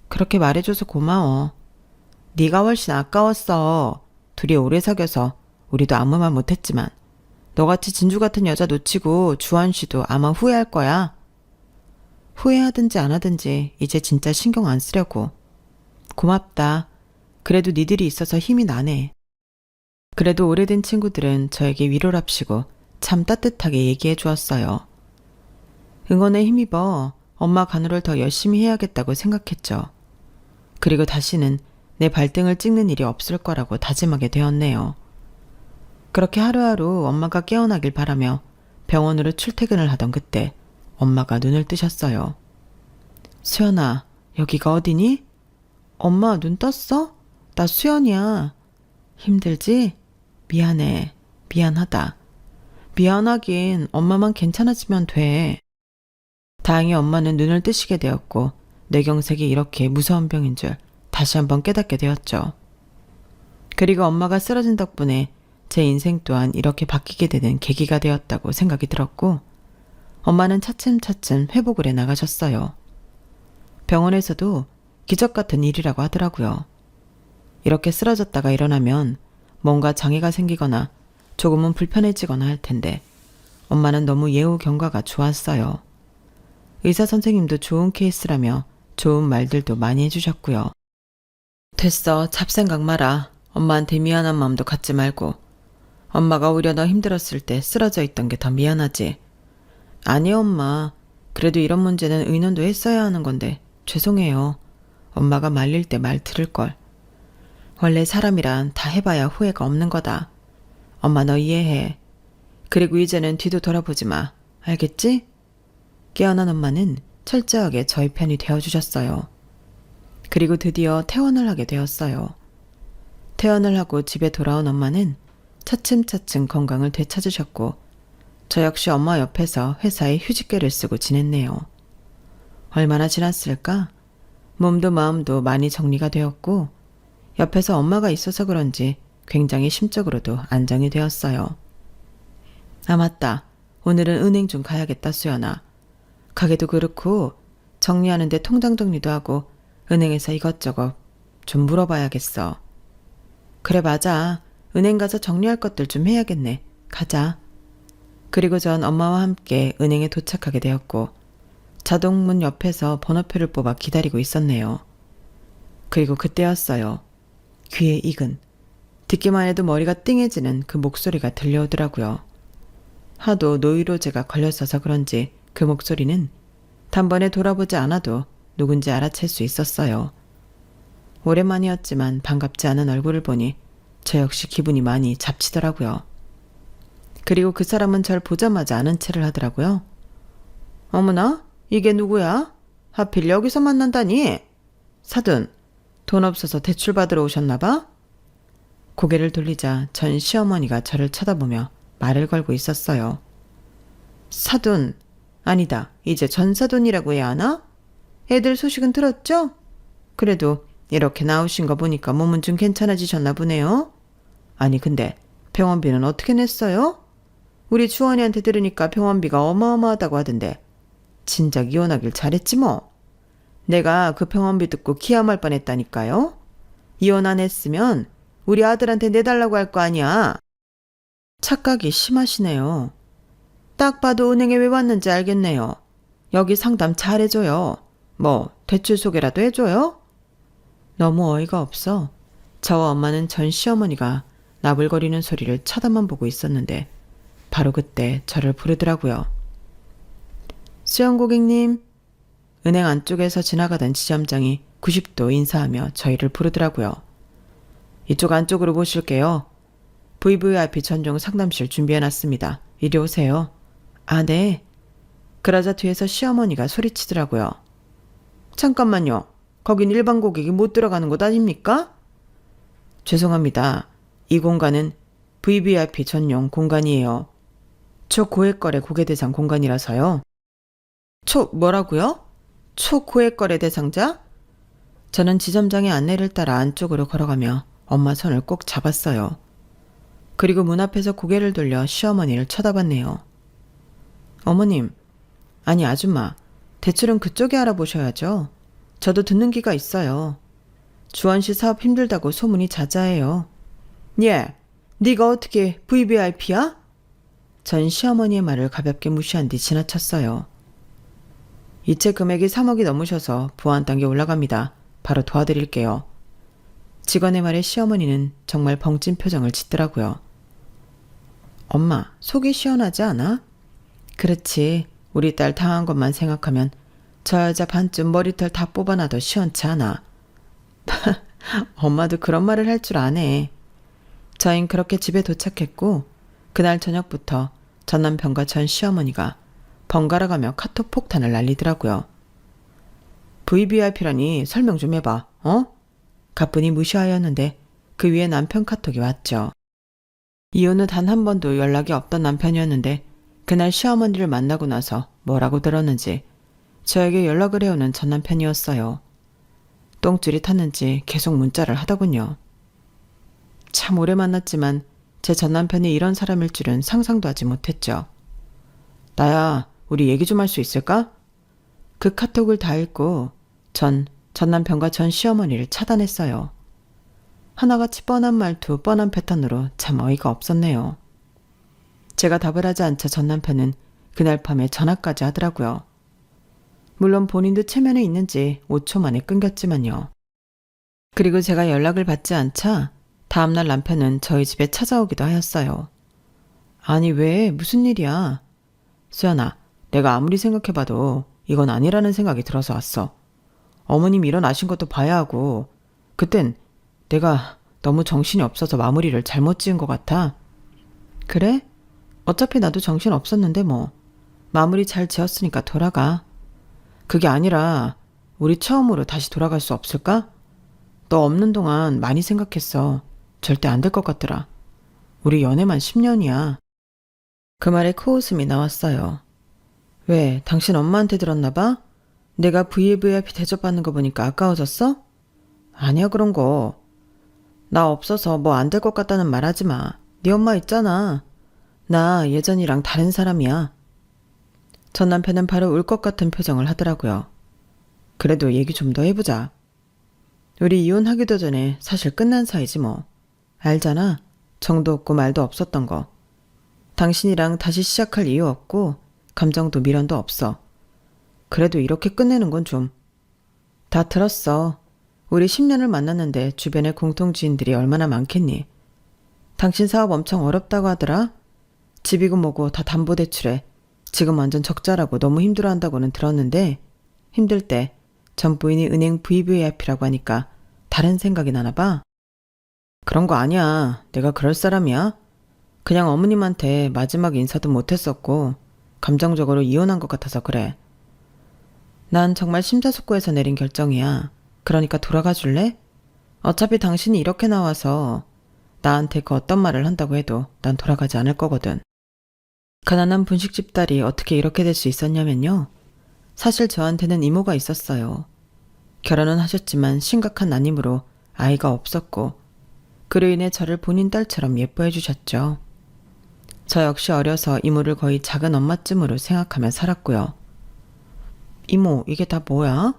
A: 그렇게 말해줘서 고마워. 네가 훨씬 아까웠어. 둘이 오래 사귀어서 우리도 아무 말 못했지만 너같이 진주 같은 여자 놓치고 주한 씨도 아마 후회할 거야. 후회하든지 안 하든지 이제 진짜 신경 안 쓰려고. 고맙다. 그래도 니들이 있어서 힘이 나네. 그래도 오래된 친구들은 저에게 위로랍시고 참 따뜻하게 얘기해 주었어요. 응원에 힘입어 엄마 간호를 더 열심히 해야겠다고 생각했죠. 그리고 다시는 내 발등을 찍는 일이 없을 거라고 다짐하게 되었네요. 그렇게 하루하루 엄마가 깨어나길 바라며 병원으로 출퇴근을 하던 그때 엄마가 눈을 뜨셨어요. 수연아, 여기가 어디니? 엄마 눈 떴어? 나 수연이야. 힘들지? 미안해. 미안하다. 미안하긴 엄마만 괜찮아지면 돼. 다행히 엄마는 눈을 뜨시게 되었고 뇌경색이 이렇게 무서운 병인 줄 다시 한번 깨닫게 되었죠. 그리고 엄마가 쓰러진 덕분에 제 인생 또한 이렇게 바뀌게 되는 계기가 되었다고 생각이 들었고, 엄마는 차츰차츰 회복을 해 나가셨어요. 병원에서도 기적 같은 일이라고 하더라고요. 이렇게 쓰러졌다가 일어나면 뭔가 장애가 생기거나 조금은 불편해지거나 할 텐데 엄마는 너무 예후 경과가 좋았어요. 의사 선생님도 좋은 케이스라며 좋은 말들도 많이 해주셨고요. 됐어. 잡생각 마라. 엄마한테 미안한 마음도 갖지 말고. 엄마가 오히려 너 힘들었을 때 쓰러져 있던 게 더 미안하지. 아니 엄마. 그래도 이런 문제는 의논도 했어야 하는 건데 죄송해요. 엄마가 말릴 때 말 들을걸. 원래 사람이란 다 해봐야 후회가 없는 거다. 엄마 너 이해해. 그리고 이제는 뒤도 돌아보지 마. 알겠지? 깨어난 엄마는 철저하게 저희 편이 되어주셨어요. 그리고 드디어 퇴원을 하게 되었어요. 퇴원을 하고 집에 돌아온 엄마는 차츰차츰 건강을 되찾으셨고 저 역시 엄마 옆에서 회사에 휴직계를 쓰고 지냈네요. 얼마나 지났을까? 몸도 마음도 많이 정리가 되었고 옆에서 엄마가 있어서 그런지 굉장히 심적으로도 안정이 되었어요. 아 맞다. 오늘은 은행 좀 가야겠다 수연아. 가게도 그렇고 정리하는데 통장 정리도 하고 은행에서 이것저것 좀 물어봐야겠어. 그래 맞아. 은행 가서 정리할 것들 좀 해야겠네. 가자. 그리고 전 엄마와 함께 은행에 도착하게 되었고 자동문 옆에서 번호표를 뽑아 기다리고 있었네요. 그리고 그때였어요. 귀에 익은, 듣기만 해도 머리가 띵해지는 그 목소리가 들려오더라고요. 하도 노이로제가 걸렸어서 그런지 그 목소리는 단번에 돌아보지 않아도 누군지 알아챌 수 있었어요. 오랜만이었지만 반갑지 않은 얼굴을 보니 저 역시 기분이 많이 잡치더라고요. 그리고 그 사람은 절 보자마자 아는 체를 하더라고요. 어머나? 이게 누구야? 하필 여기서 만난다니? 사돈, 돈 없어서 대출 받으러 오셨나 봐? 고개를 돌리자 전 시어머니가 저를 쳐다보며 말을 걸고 있었어요. 사돈, 아니다. 이제 전사돈이라고 해야 하나? 애들 소식은 들었죠? 그래도 이렇게 나오신 거 보니까 몸은 좀 괜찮아지셨나 보네요. 아니 근데 병원비는 어떻게 냈어요? 우리 주원이한테 들으니까 병원비가 어마어마하다고 하던데 진작 이혼하길 잘했지 뭐. 내가 그 병원비 듣고 기함할 뻔했다니까요. 이혼 안 했으면 우리 아들한테 내달라고 할 거 아니야. 착각이 심하시네요. 딱 봐도 은행에 왜 왔는지 알겠네요. 여기 상담 잘해줘요. 뭐 대출 소개라도 해줘요? 너무 어이가 없어 저와 엄마는 전 시어머니가 나불거리는 소리를 쳐다만 보고 있었는데 바로 그때 저를 부르더라고요. 수영 고객님. 은행 안쪽에서 지나가던 지점장이 90도 인사하며 저희를 부르더라고요. 이쪽 안쪽으로 모실게요. VVIP 전용 상담실 준비해놨습니다. 이리 오세요. 아, 네. 그러자 뒤에서 시어머니가 소리치더라고요. 잠깐만요. 거긴 일반 고객이 못 들어가는 곳 아닙니까? 죄송합니다. 이 공간은 VVIP 전용 공간이에요. 초고액거래 고객대상 공간이라서요. 뭐라고요? 초고액거래 대상자? 저는 지점장의 안내를 따라 안쪽으로 걸어가며 엄마 손을 꼭 잡았어요. 그리고 문 앞에서 고개를 돌려 시어머니를 쳐다봤네요. 어머님, 아니 아줌마, 대출은 그쪽에 알아보셔야죠. 저도 듣는 귀가 있어요. 주원씨 사업 힘들다고 소문이 자자해요. 예, 네가 어떻게 VVIP야? 전 시어머니의 말을 가볍게 무시한 뒤 지나쳤어요. 이체 금액이 3억이 넘으셔서 보안 단계 올라갑니다. 바로 도와드릴게요. 직원의 말에 시어머니는 정말 벙찐 표정을 짓더라고요. 엄마, 속이 시원하지 않아? 그렇지. 우리 딸 당한 것만 생각하면 저 여자 반쯤 머리털 다 뽑아놔도 시원치 않아. 엄마도 그런 말을 할 줄 아네. 저흰 그렇게 집에 도착했고 그날 저녁부터 전 남편과 전 시어머니가 번갈아가며 카톡 폭탄을 날리더라고요. VVIP라니 설명 좀 해봐. 가뿐히 무시하였는데 그 위에 남편 카톡이 왔죠. 이혼 후 단 한 번도 연락이 없던 남편이었는데 그날 시어머니를 만나고 나서 뭐라고 들었는지 저에게 연락을 해오는 전 남편이었어요. 똥줄이 탔는지 계속 문자를 하더군요. 참 오래 만났지만 제 전 남편이 이런 사람일 줄은 상상도 하지 못했죠. 나야, 우리 얘기 좀 할 수 있을까? 그 카톡을 다 읽고 전 남편과 전 시어머니를 차단했어요. 하나같이 뻔한 말투, 뻔한 패턴으로 참 어이가 없었네요. 제가 답을 하지 않자 전 남편은 그날 밤에 전화까지 하더라고요. 물론 본인도 체면에 있는지 5초 만에 끊겼지만요. 그리고 제가 연락을 받지 않자 다음날 남편은 저희 집에 찾아오기도 하였어요. 아니 왜? 무슨 일이야? 수연아, 내가 아무리 생각해봐도 이건 아니라는 생각이 들어서 왔어. 어머님 일어나신 것도 봐야 하고 그땐 내가 너무 정신이 없어서 마무리를 잘못 지은 것 같아. 그래? 어차피 나도 정신 없었는데 뭐. 마무리 잘 지었으니까 돌아가. 그게 아니라 우리 처음으로 다시 돌아갈 수 없을까? 너 없는 동안 많이 생각했어. 절대 안 될 것 같더라. 우리 연애만 10년이야. 그 말에 코웃음이 나왔어요. 왜, 당신 엄마한테 들었나 봐? 내가 VVIP 대접받는 거 보니까 아까워졌어? 아니야 그런 거. 나 없어서 뭐 안 될 것 같다는 말 하지 마. 네 엄마 있잖아. 나 예전이랑 다른 사람이야. 전 남편은 바로 울 것 같은 표정을 하더라고요. 그래도 얘기 좀 더 해보자. 우리 이혼하기도 전에 사실 끝난 사이지 뭐. 알잖아. 정도 없고 말도 없었던 거. 당신이랑 다시 시작할 이유 없고 감정도 미련도 없어. 그래도 이렇게 끝내는 건 좀. 다 들었어. 우리 10년을 만났는데 주변에 공통지인들이 얼마나 많겠니? 당신 사업 엄청 어렵다고 하더라. 집이고 뭐고 다 담보대출해. 지금 완전 적자라고 너무 힘들어한다고는 들었는데 힘들 때 전 부인이 은행 VVIP라고 하니까 다른 생각이 나나 봐. 그런 거 아니야. 내가 그럴 사람이야? 그냥 어머님한테 마지막 인사도 못했었고 감정적으로 이혼한 것 같아서 그래. 난 정말 심사숙고해서 내린 결정이야. 그러니까 돌아가 줄래? 어차피 당신이 이렇게 나와서 나한테 그 어떤 말을 한다고 해도 난 돌아가지 않을 거거든. 가난한 분식집 딸이 어떻게 이렇게 될 수 있었냐면요. 사실 저한테는 이모가 있었어요. 결혼은 하셨지만 심각한 난임으로 아이가 없었고 그로 인해 저를 본인 딸처럼 예뻐해 주셨죠. 저 역시 어려서 이모를 거의 작은 엄마쯤으로 생각하며 살았고요. 이모, 이게 다 뭐야?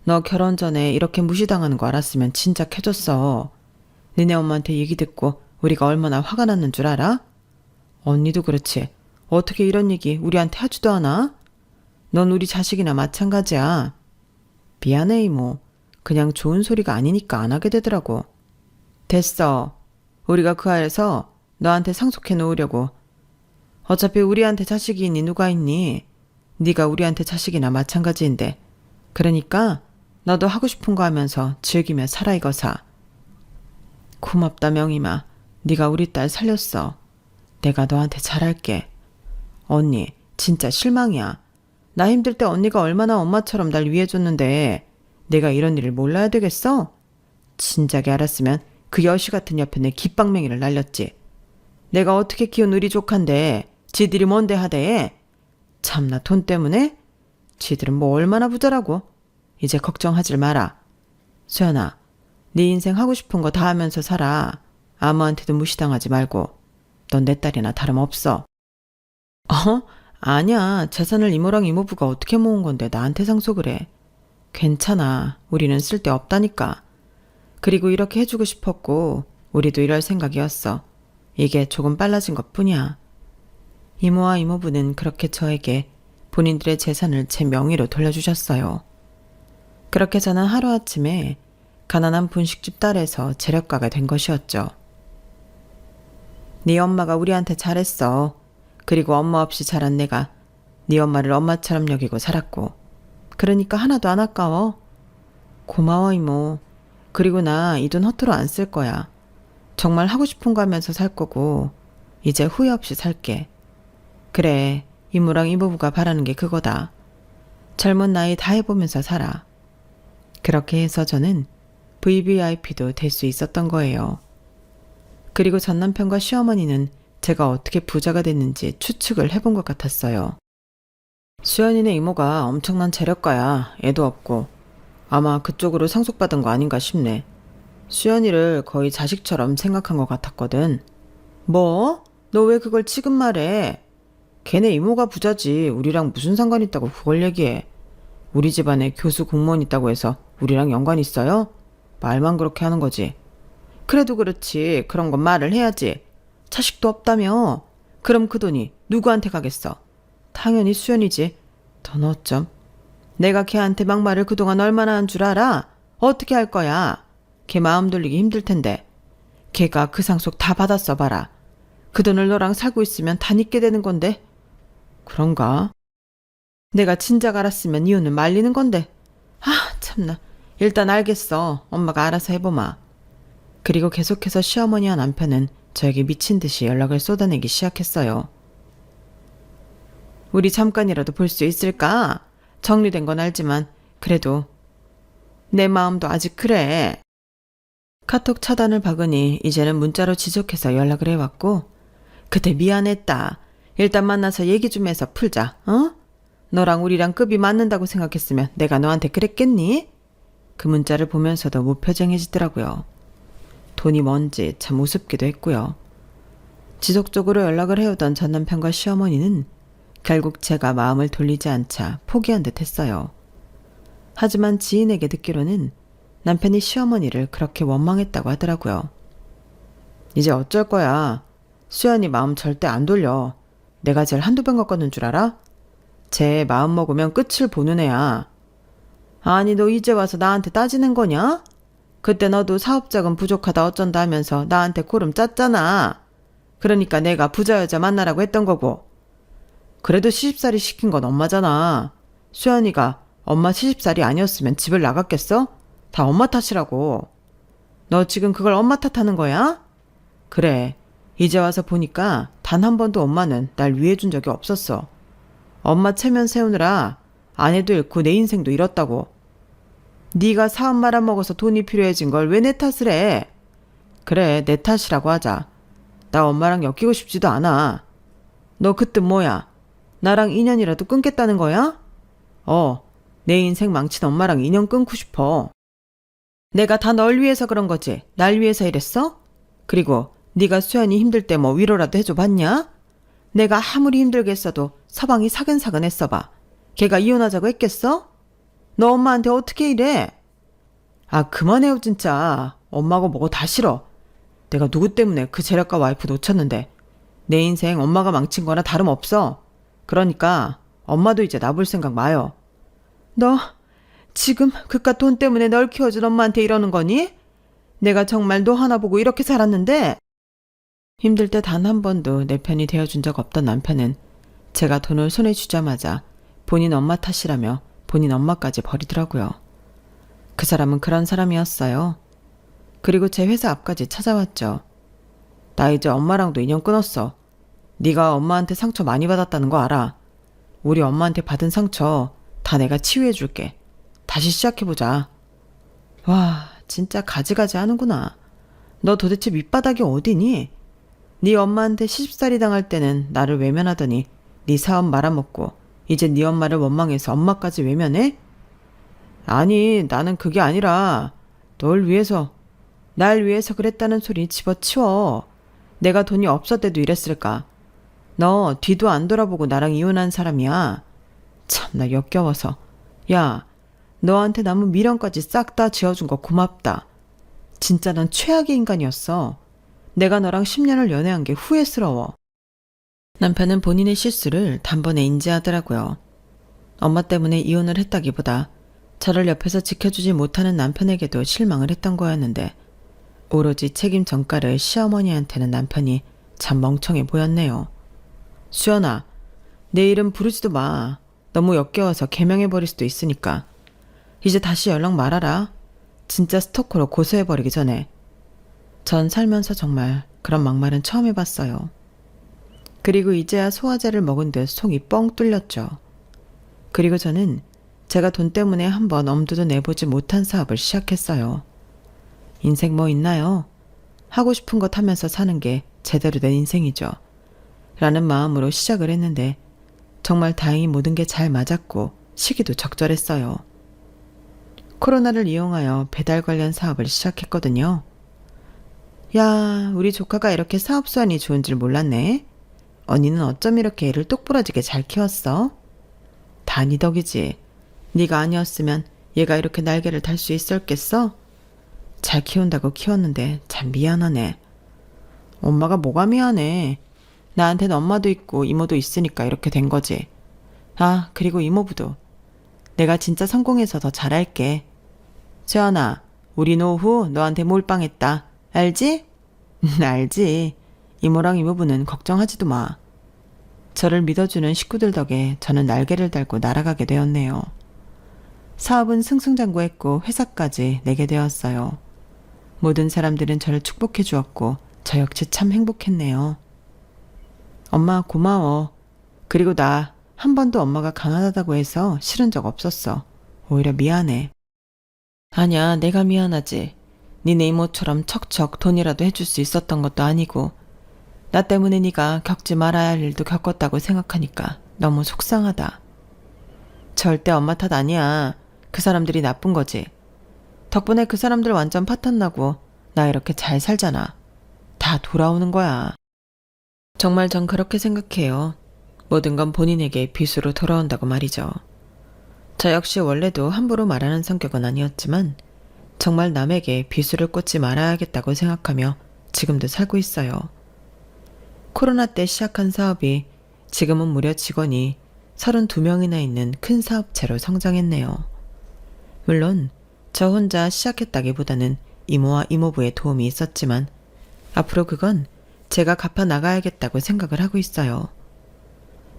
A: 너 결혼 전에 이렇게 무시당하는 거 알았으면 진작 해줬어. 니네 엄마한테 얘기 듣고 우리가 얼마나 화가 났는 줄 알아? 언니도 그렇지. 어떻게 이런 얘기 우리한테 하지도 않아? 넌 우리 자식이나 마찬가지야. 미안해 이모. 그냥 좋은 소리가 아니니까 안 하게 되더라고. 됐어. 우리가 그 안에서 너한테 상속해 놓으려고. 어차피 우리한테 자식이 있니 누가 있니? 네가 우리한테 자식이나 마찬가지인데. 그러니까 너도 하고 싶은 거 하면서 즐기며 살아 이거사. 고맙다 명희마. 네가 우리 딸 살렸어. 내가 너한테 잘할게. 언니 진짜 실망이야. 나 힘들 때 언니가 얼마나 엄마처럼 날 위해줬는데 내가 이런 일을 몰라야 되겠어? 진작에 알았으면 그 여시 같은 옆에 내 깃방맹이를 날렸지. 내가 어떻게 키운 우리 조카인데 지들이 뭔데 하대? 참나 돈 때문에? 지들은 뭐 얼마나 부자라고. 이제 걱정하질 마라. 수연아, 네 인생 하고 싶은 거 다 하면서 살아. 아무한테도 무시당하지 말고. 넌 내 딸이나 다름없어. 아니야. 재산을 이모랑 이모부가 어떻게 모은 건데 나한테 상속을 해. 괜찮아. 우리는 쓸데없다니까. 그리고 이렇게 해주고 싶었고 우리도 이럴 생각이었어. 이게 조금 빨라진 것뿐이야. 이모와 이모부는 그렇게 저에게 본인들의 재산을 제 명의로 돌려주셨어요. 그렇게 저는 하루아침에 가난한 분식집 딸에서 재력가가 된 것이었죠. 네 엄마가 우리한테 잘했어. 그리고 엄마 없이 자란 내가 네 엄마를 엄마처럼 여기고 살았고. 그러니까 하나도 안 아까워. 고마워 이모. 그리고 나 이 돈 허투루 안 쓸 거야. 정말 하고 싶은 거 하면서 살 거고 이제 후회 없이 살게. 그래, 이모랑 이모부가 바라는 게 그거다. 젊은 나이 다 해보면서 살아. 그렇게 해서 저는 VVIP도 될 수 있었던 거예요. 그리고 전 남편과 시어머니는 제가 어떻게 부자가 됐는지 추측을 해본 것 같았어요. 수연이네 이모가 엄청난 재력가야. 애도 없고. 아마 그쪽으로 상속받은 거 아닌가 싶네. 수연이를 거의 자식처럼 생각한 것 같았거든. 뭐? 너 왜 그걸 지금 말해? 걔네 이모가 부자지 우리랑 무슨 상관 있다고 그걸 얘기해. 우리 집안에 교수 공무원 있다고 해서 우리랑 연관 있어요? 말만 그렇게 하는 거지. 그래도 그렇지. 그런 건 말을 해야지. 자식도 없다며. 그럼 그 돈이 누구한테 가겠어? 당연히 수연이지. 넌 어쩜? 내가 걔한테 막말을 그동안 얼마나 한 줄 알아? 어떻게 할 거야? 걔 마음 돌리기 힘들 텐데. 걔가 그 상속 다 받았어 봐라. 그 돈을 너랑 살고 있으면 다 잊게 되는 건데. 그런가? 내가 진작 알았으면 이유는 말리는 건데. 아 참나. 일단 알겠어. 엄마가 알아서 해보마. 그리고 계속해서 시어머니와 남편은 저에게 미친 듯이 연락을 쏟아내기 시작했어요. 우리 잠깐이라도 볼 수 있을까? 정리된 건 알지만 그래도 내 마음도 아직 그래. 카톡 차단을 박으니 이제는 문자로 지속해서 연락을 해왔고 그때 미안했다. 일단 만나서 얘기 좀 해서 풀자. 어? 너랑 우리랑 급이 맞는다고 생각했으면 내가 너한테 그랬겠니? 그 문자를 보면서도 무표정해지더라고요. 돈이 뭔지 참 우습기도 했고요. 지속적으로 연락을 해오던 전 남편과 시어머니는 결국 제가 마음을 돌리지 않자 포기한 듯 했어요. 하지만 지인에게 듣기로는 남편이 시어머니를 그렇게 원망했다고 하더라고요. 이제 어쩔 거야. 수연이 마음 절대 안 돌려. 내가 쟤를 한두 번 겪었는 줄 알아? 쟤 마음 먹으면 끝을 보는 애야. 아니 너 이제 와서 나한테 따지는 거냐? 그때 너도 사업자금 부족하다 어쩐다 하면서 나한테 고름 짰잖아. 그러니까 내가 부자 여자 만나라고 했던 거고. 그래도 시집살이 시킨 건 엄마잖아. 수연이가 엄마 시집살이 아니었으면 집을 나갔겠어? 다 엄마 탓이라고. 너 지금 그걸 엄마 탓하는 거야? 그래. 이제 와서 보니까 단 한 번도 엄마는 날 위해준 적이 없었어. 엄마 체면 세우느라 아내도 잃고 내 인생도 잃었다고. 네가 사업 말아먹어서 돈이 필요해진 걸 왜 내 탓을 해? 그래, 내 탓이라고 하자. 나 엄마랑 엮이고 싶지도 않아. 너 그 뜻 뭐야? 나랑 인연이라도 끊겠다는 거야? 내 인생 망친 엄마랑 인연 끊고 싶어. 내가 다 널 위해서 그런 거지. 날 위해서 이랬어? 그리고 네가 수연이 힘들 때 뭐 위로라도 해줘 봤냐? 내가 아무리 힘들겠어도 서방이 사근사근 했어봐. 걔가 이혼하자고 했겠어? 너 엄마한테 어떻게 이래? 아 그만해요 진짜. 엄마고 뭐고 다 싫어. 내가 누구 때문에 그 제작가 와이프 놓쳤는데 내 인생 엄마가 망친 거나 다름없어. 그러니까 엄마도 이제 놔볼 생각 마요. 너 지금 그깟 돈 때문에 널 키워준 엄마한테 이러는 거니? 내가 정말 너 하나 보고 이렇게 살았는데. 힘들 때 단 한 번도 내 편이 되어준 적 없던 남편은 제가 돈을 손에 쥐자마자 본인 엄마 탓이라며 본인 엄마까지 버리더라고요. 그 사람은 그런 사람이었어요. 그리고 제 회사 앞까지 찾아왔죠. 나 이제 엄마랑도 인연 끊었어. 네가 엄마한테 상처 많이 받았다는 거 알아. 우리 엄마한테 받은 상처 다 내가 치유해줄게. 다시 시작해보자. 와, 진짜 가지가지 하는구나. 너 도대체 밑바닥이 어디니? 네 엄마한테 시집살이 당할 때는 나를 외면하더니 네 사업 말아먹고 이제 네 엄마를 원망해서 엄마까지 외면해? 아니, 나는 그게 아니라 널 위해서, 날 위해서 그랬다는 소리 집어치워. 내가 돈이 없었대도 이랬을까? 너 뒤도 안 돌아보고 나랑 이혼한 사람이야. 참나 역겨워서. 야, 너한테 남은 미련까지 싹 다 지어준 거 고맙다. 진짜 넌 최악의 인간이었어. 내가 너랑 10년을 연애한 게 후회스러워. 남편은 본인의 실수를 단번에 인지하더라고요. 엄마 때문에 이혼을 했다기보다 저를 옆에서 지켜주지 못하는 남편에게도 실망을 했던 거였는데 오로지 책임 전가를 시어머니한테는 남편이 참 멍청해 보였네요. 수연아, 내 이름 부르지도 마. 너무 역겨워서 개명해버릴 수도 있으니까. 이제 다시 연락 말아라. 진짜 스토커로 고소해버리기 전에. 전 살면서 정말 그런 막말은 처음 해봤어요. 그리고 이제야 소화제를 먹은 듯 속이 뻥 뚫렸죠. 그리고 저는 제가 돈 때문에 한번 엄두도 내보지 못한 사업을 시작했어요. 인생 뭐 있나요? 하고 싶은 것 하면서 사는 게 제대로 된 인생이죠. 라는 마음으로 시작을 했는데 정말 다행히 모든 게 잘 맞았고 시기도 적절했어요. 코로나를 이용하여 배달 관련 사업을 시작했거든요. 야, 우리 조카가 이렇게 사업 수완이 좋은 줄 몰랐네. 언니는 어쩜 이렇게 애를 똑부러지게 잘 키웠어? 다 네 덕이지. 네가 아니었으면 얘가 이렇게 날개를 달 수 있었겠어? 잘 키운다고 키웠는데 참 미안하네. 엄마가 뭐가 미안해. 나한테는 엄마도 있고 이모도 있으니까 이렇게 된 거지. 아, 그리고 이모부도. 내가 진짜 성공해서 더 잘할게. 세연아, 우리 노후 너한테 몰빵했다. 알지? 알지. 이모랑 이모부는 걱정하지도 마. 저를 믿어주는 식구들 덕에 저는 날개를 달고 날아가게 되었네요. 사업은 승승장구했고 회사까지 내게 되었어요. 모든 사람들은 저를 축복해 주었고 저 역시 참 행복했네요. 엄마 고마워. 그리고 나 한 번도 엄마가 가난하다고 해서 싫은 적 없었어. 오히려 미안해. 아니야, 내가 미안하지. 니네 이모처럼 척척 돈이라도 해줄 수 있었던 것도 아니고 나 때문에 네가 겪지 말아야 할 일도 겪었다고 생각하니까 너무 속상하다. 절대 엄마 탓 아니야. 그 사람들이 나쁜 거지. 덕분에 그 사람들 완전 파탄나고 나 이렇게 잘 살잖아. 다 돌아오는 거야. 정말 전 그렇게 생각해요. 모든 건 본인에게 빚으로 돌아온다고 말이죠. 저 역시 원래도 함부로 말하는 성격은 아니었지만 정말 남에게 빚을 꽂지 말아야겠다고 생각하며 지금도 살고 있어요. 코로나 때 시작한 사업이 지금은 무려 직원이 32명이나 있는 큰 사업체로 성장했네요. 물론 저 혼자 시작했다기보다는 이모와 이모부의 도움이 있었지만 앞으로 그건 제가 갚아 나가야겠다고 생각을 하고 있어요.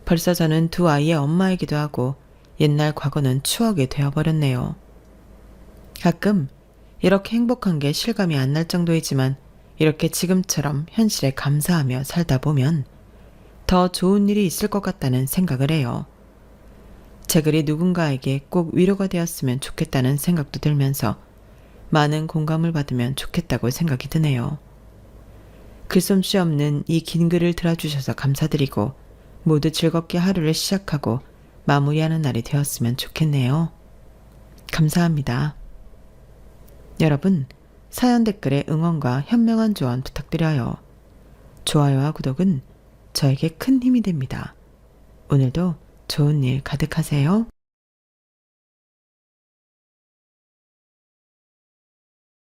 A: 벌써 저는 두 아이의 엄마이기도 하고 옛날 과거는 추억이 되어버렸네요. 가끔 이렇게 행복한 게 실감이 안 날 정도이지만 이렇게 지금처럼 현실에 감사하며 살다 보면 더 좋은 일이 있을 것 같다는 생각을 해요. 제 글이 누군가에게 꼭 위로가 되었으면 좋겠다는 생각도 들면서 많은 공감을 받으면 좋겠다고 생각이 드네요. 글솜씨 없는 이 긴 글을 들어주셔서 감사드리고 모두 즐겁게 하루를 시작하고 마무리하는 날이 되었으면 좋겠네요. 감사합니다. 여러분, 사연 댓글에 응원과 현명한 조언 부탁드려요. 좋아요와 구독은 저에게 큰 힘이 됩니다. 오늘도 좋은 일 가득하세요.